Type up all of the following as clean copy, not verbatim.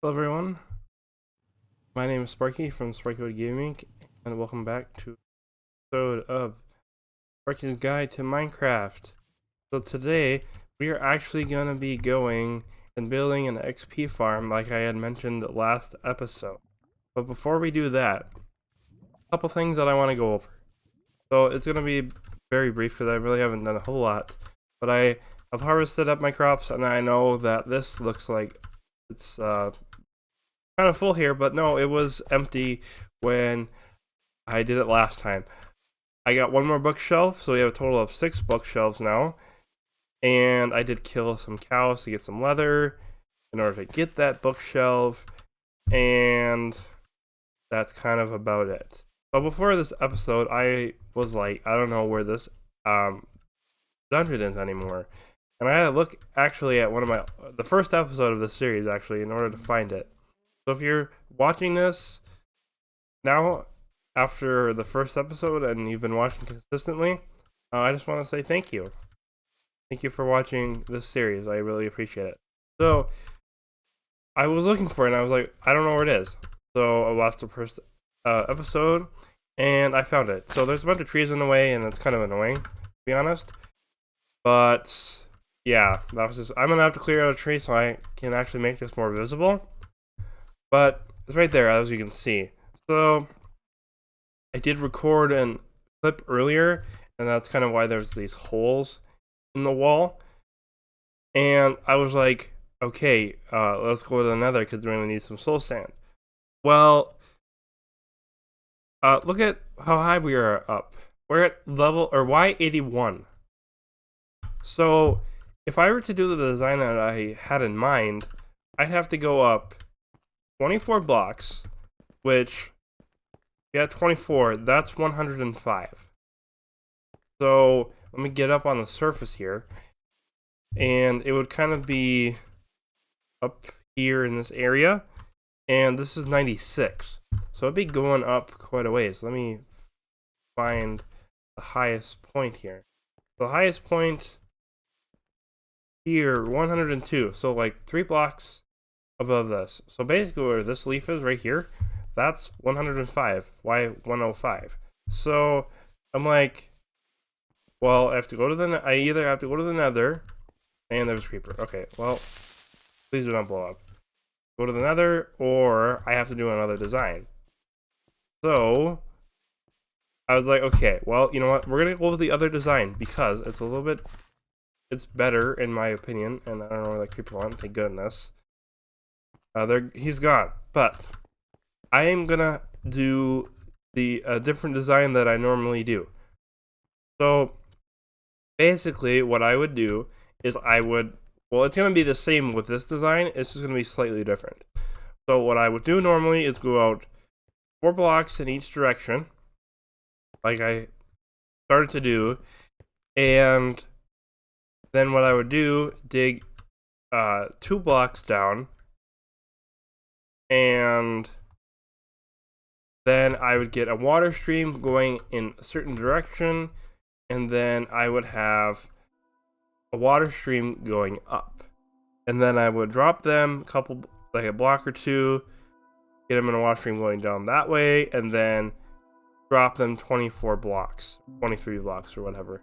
Hello everyone, my name is Sparky from Sparky Gaming, and welcome back to an episode of Sparky's Guide to Minecraft. So today, we are actually going to be going and building an XP farm like I had mentioned last episode. But before we do that, a couple things that I want to go over. So it's going to be very brief because I really haven't done a whole lot, but I have harvested up my crops and I know that this looks like it's kind of full here, but no, it was empty when I did it last time. I got one more bookshelf, so we have a total of 6 bookshelves now. And I did kill some cows to get some leather in order to get that bookshelf. And that's kind of about it. But before this episode, I was like, I don't know where this dungeon is anymore. And I had to look actually at the first episode of this series actually in order to find it. So if you're watching this now after the first episode and you've been watching consistently, I just want to say thank you. Thank you for watching this series. I really appreciate it. So I was looking for it and I was like, I don't know where it is. So I watched the first episode and I found it. So there's a bunch of trees in the way and it's kind of annoying, to be honest. But yeah, that was just, I'm going to have to clear out a tree so I can actually make this more visible. But it's right there, as you can see. So I did record a clip earlier, and that's kind of why there's these holes in the wall. And I was like, okay, let's go to the nether because we're going to need some soul sand. Well, look at how high we are up. We're at level, or Y81. So if I were to do the design that I had in mind, I'd have to go up 24 blocks, which, yeah, 24, that's 105. So, let me get up on the surface here, and it would kind of be up here in this area, and this is 96. So, it'd be going up quite a ways. Let me find the highest point here. The highest point here, 102, so like 3 blocks above this. So basically where this leaf is right here, that's 105, Y105. So I'm like, well, I either have to go to the nether, and there's a creeper. Okay, well, please do not blow up. Go to the nether, or I have to do another design. So I was like, okay, well, you know what? We're gonna go with the other design because it's better in my opinion, and I don't know where that creeper went, thank goodness. He's gone, but I am gonna do the different design that I normally do. So basically what I would do is it's gonna be the same with this design, it's just gonna be slightly different. So what I would do normally is go out 4 blocks in each direction, like I started to do, and then what I would do, dig 2 blocks down, and then I would get a water stream going in a certain direction, and then I would have a water stream going up, and then I would drop them a block or two, get them in a water stream going down that way, and then drop them 24 blocks, 23 blocks or whatever.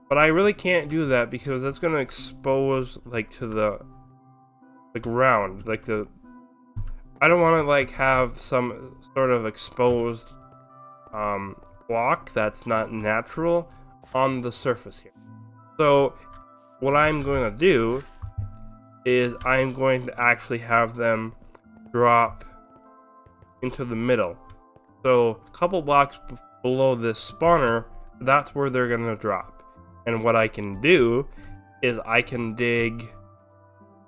But I really can't do that because that's going to expose to the ground, I don't want to have some sort of exposed block that's not natural on the surface here. So what I'm going to do is I'm going to actually have them drop into the middle. So a couple blocks below this spawner, that's where they're going to drop. And what I can do is I can dig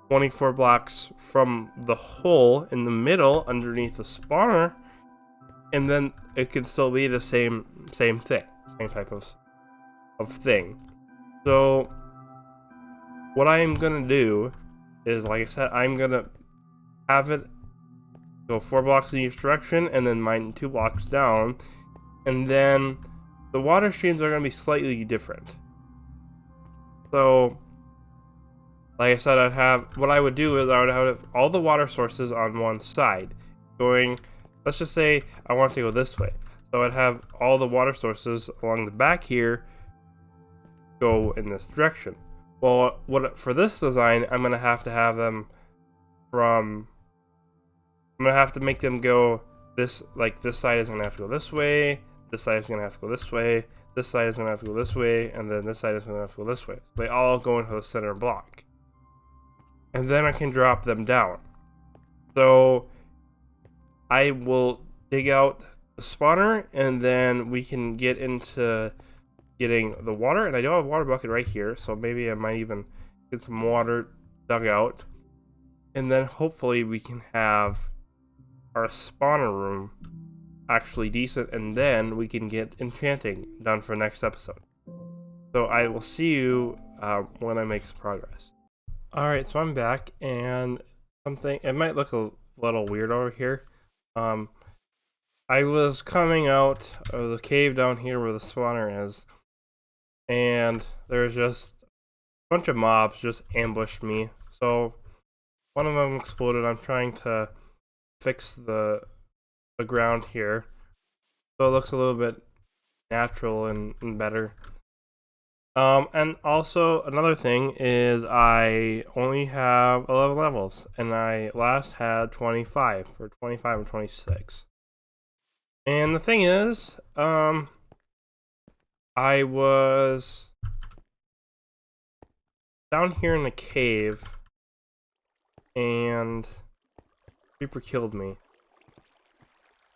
24 blocks from the hole in the middle underneath the spawner, and then it can still be the same thing, same type of thing. So what I am gonna do is, like I said, I'm gonna have it go 4 blocks in each direction and then mine 2 blocks down, and then the water streams are gonna be slightly different. So like I said, what I would do is I would have all the water sources on one side going, let's just say I want to go this way. So I'd have all the water sources along the back here go in this direction. Well, for this design, I'm going to have them I'm going to have to make them go this, like this side is going to have to go this way, this side is going to have to go this way, this side is going to have to go this way, and then this side is going to have to go this way. So they all go into the center block. And then I can drop them down. So I will dig out the spawner, and then we can get into getting the water. And I do have a water bucket right here, so maybe I might even get some water dug out. And then hopefully we can have our spawner room actually decent, and then we can get enchanting done for next episode. So I will see you when I make some progress. Alright, so I'm back, and it might look a little weird over here. I was coming out of the cave down here where the spawner is, and there's just a bunch of mobs just ambushed me. So one of them exploded. I'm trying to fix the ground here so it looks a little bit natural and better. And also another thing is I only have 11 levels, and I last had 25 or 25 or 26. And the thing is, I was down here in the cave, and Creeper killed me.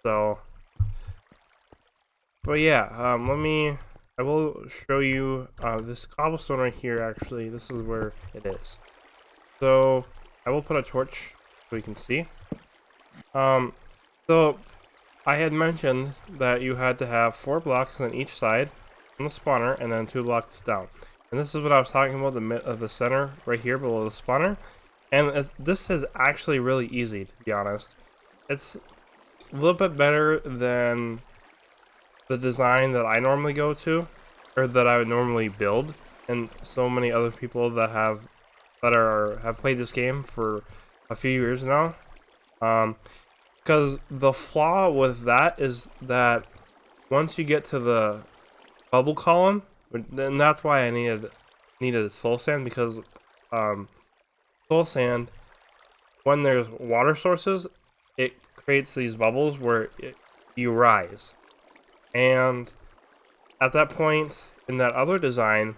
So, but yeah, I will show you this cobblestone right here. Actually, this is where it is. So I will put a torch so you can see. So I had mentioned that you had to have 4 blocks on each side from the spawner, and then 2 blocks down. And this is what I was talking about, the center right here below the spawner. And this is actually really easy, to be honest. It's a little bit better than the design that I normally go to, or that I would normally build, and so many other people that have played this game for a few years now. Because the flaw with that is that once you get to the bubble column, and that's why I needed soul sand, because soul sand, when there's water sources, it creates these bubbles where you rise. And at that point in that other design,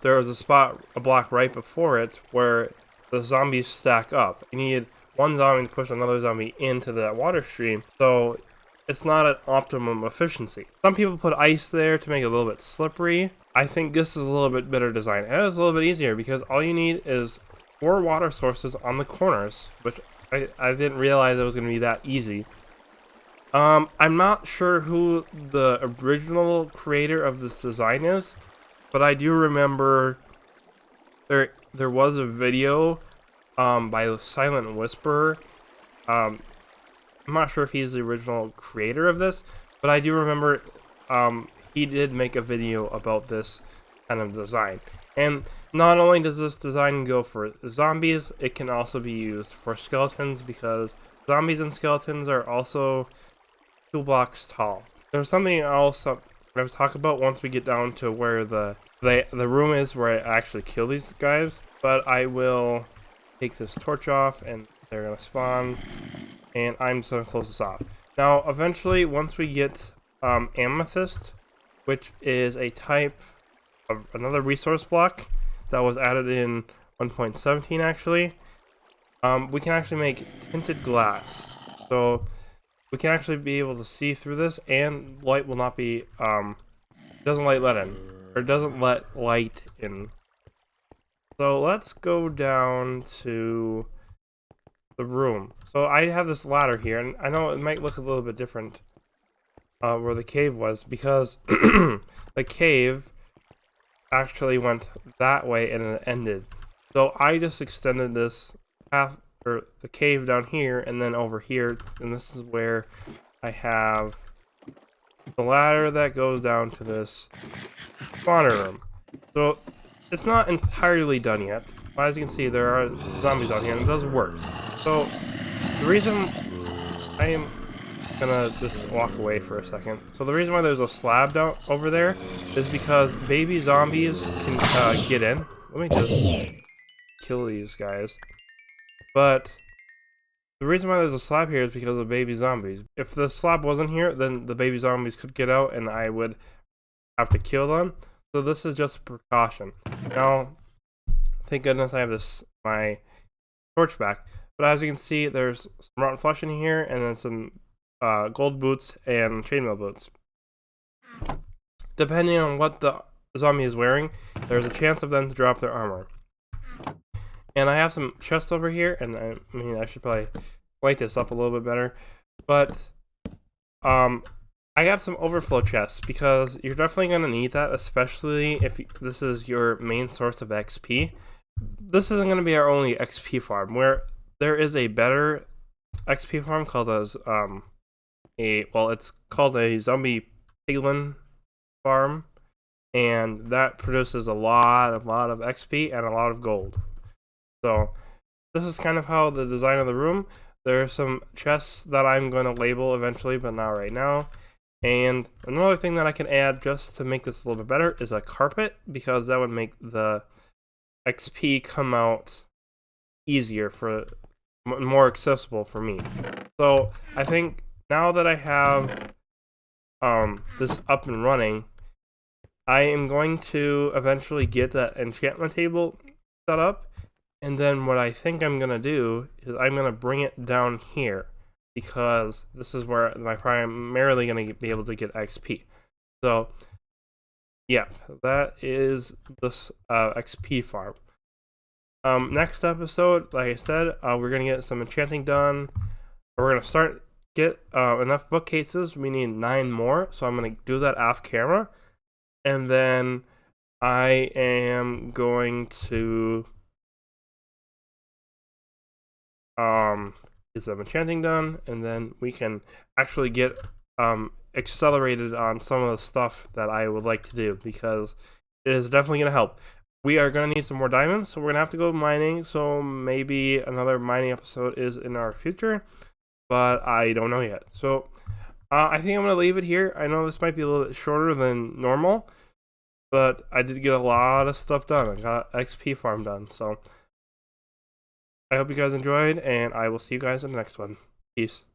there was a block right before it where the zombies stack up. You need one zombie to push another zombie into that water stream, so it's not at optimum efficiency. Some people put ice there to make it a little bit slippery. I think this is a little bit better design, and it's a little bit easier because all you need is 4 water sources on the corners, which I didn't realize it was going to be that easy. I'm not sure who the original creator of this design is, but I do remember there was a video by Silent Whisperer. I'm not sure if he's the original creator of this, but I do remember he did make a video about this kind of design. And not only does this design go for zombies, it can also be used for skeletons, because zombies and skeletons are also 2 blocks tall. There's something else that I was talking about once we get down to where the room is where I actually kill these guys. But I will take this torch off, and they're gonna spawn, and I'm just gonna close this off. Now, eventually, once we get amethyst, which is a type of another resource block that was added in 1.17 actually, we can actually make tinted glass. So we can actually be able to see through this, and light will not be, doesn't let light in. So let's go down to the room. So I have this ladder here, and I know it might look a little bit different where the cave was, because the cave actually went that way and it ended. So I just extended this path, or the cave, down here and then over here, and this is where I have the ladder that goes down to this spawner room. So it's not entirely done yet. as you can see, there are zombies out here, and it does work. So, the reason I am gonna just walk away for a second. So the reason why there's a slab down over there is because baby zombies can get in. Let me just kill these guys. But the reason why there's a slab here is because of baby zombies. If the slab wasn't here, then the baby zombies could get out and I would have to kill them. So this is just a precaution. Now, thank goodness I have my torch back. But as you can see, there's some rotten flesh in here, and then some gold boots and chainmail boots. Depending on what the zombie is wearing, there's a chance of them to drop their armor. And I have some chests over here, and I mean, I should probably light this up a little bit better. But I have some overflow chests because you're definitely going to need that, especially if this is your main source of XP. This isn't going to be our only XP farm. Where there is a better XP farm called as it's called a zombie piglin farm, and that produces a lot of XP and a lot of gold. So this is kind of how the design of the room. There are some chests that I'm going to label eventually, but not right now. And another thing that I can add just to make this a little bit better is a carpet, because that would make the XP come out easier, for more accessible for me. So I think now that I have this up and running, I am going to eventually get that enchantment table set up, and then what I think I'm gonna do is I'm gonna bring it down here, because this is where I'm primarily gonna be able to get XP. So yeah, that is this XP farm. Next episode, like I said, we're gonna get some enchanting done. We're gonna get enough bookcases. We need 9 more, so I'm gonna do that off camera, and then I am going to get some enchanting done, and then we can actually get accelerated on some of the stuff that I would like to do, because it is definitely gonna help. We are going to need some more diamonds, so we're going to have to go mining, so maybe another mining episode is in our future, but I don't know yet. So I think I'm going to leave it here. I know this might be a little bit shorter than normal, but I did get a lot of stuff done. I got XP farm done, so I hope you guys enjoyed, and I will see you guys in the next one. Peace.